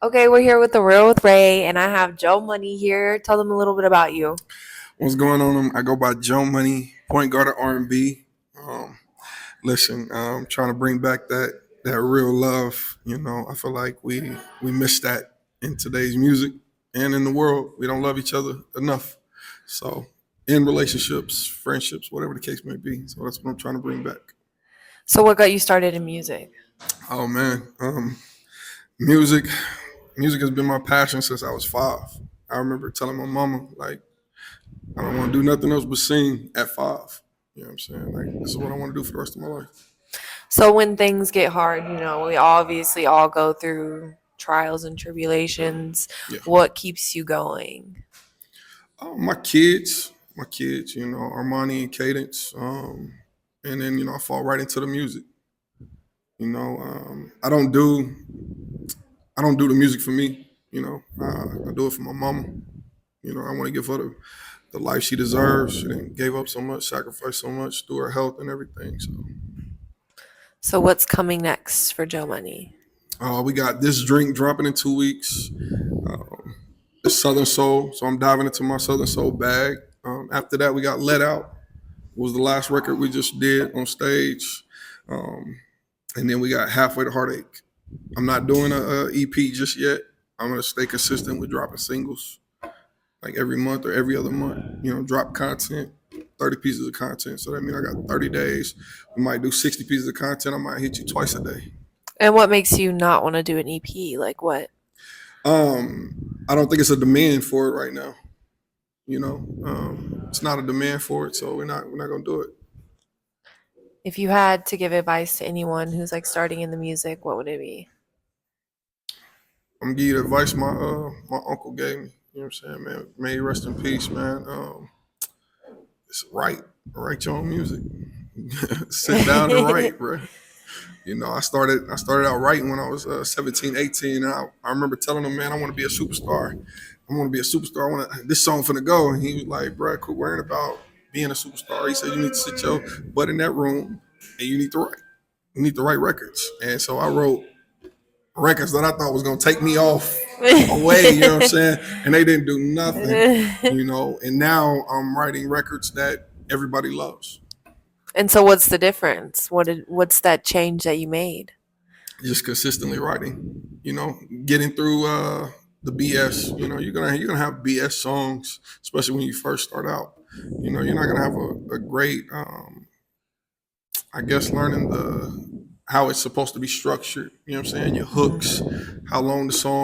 Okay, we're here with The Real with Ray, and I have Joe Money here. Tell them a little bit about you. What's going on? I go by Joe Money, point guard at R&B. Listen, trying to bring back that real love. I feel like we miss that in today's music and in the world. We don't love each other enough. So, in relationships, friendships, whatever the case may be. So that's what I'm trying to bring back. So, what got you started in music? Oh man, music, music has been my passion since I was 5. I remember telling my mama like I don't want to do nothing else but sing at 5. You know what I'm saying? Like this is what I want to do for the rest of my life. So, when things get hard, we obviously all go through trials and tribulations. Yeah. What keeps you going? My kids, Armani and Cadence, and then I fall right into the music. I don't do the music for me. I do it for my mama. I want to give her the life she deserves. She didn't gave up so much, sacrificed so much through her health and everything. So So, what's coming next for Joe Money? we got this drink dropping in 2 weeks. Um, it's Southern Soul, so I'm diving into my Southern Soul bag. After that, we got Let Out. Was the last record we just did on stage, and then we got Halfway to Heartache. I'm not doing a EP just yet. I'm gonna stay consistent with dropping singles like every month or every other month. Drop content, 30 pieces of content. So that means I got 30 days. We might do 60 pieces of content. I might hit you twice a day. And what makes you not want to do an EP? Like, what? I don't think it's a demand for it right now. It's not a demand for it, so we're not gonna do it. If you had to give advice to anyone who's like starting in the music, what would it be? I'm gonna give you the advice my uncle gave me. You know what I'm saying, man? May he rest in peace, man. It's write your own music. Sit down and write, bro. I started out writing when I was 17, 18, and I remember telling him, man, I want to be a superstar. I want to be a superstar. I want this song finna go, and he was like, bro, quit worrying about being a superstar. He said you need to sit your butt in that room and you need to write. You need to write records, and so I wrote records that I thought was gonna take me off away, you know what I'm saying? And they didn't do nothing. And now I'm writing records that everybody loves. And so, what's the difference? What's that change that you made? Just consistently writing, getting through the BS. You're gonna have BS songs, especially when you first start out. You're not gonna have a great I guess learning the how it's supposed to be structured, you know what I'm saying? Your hooks, how long the song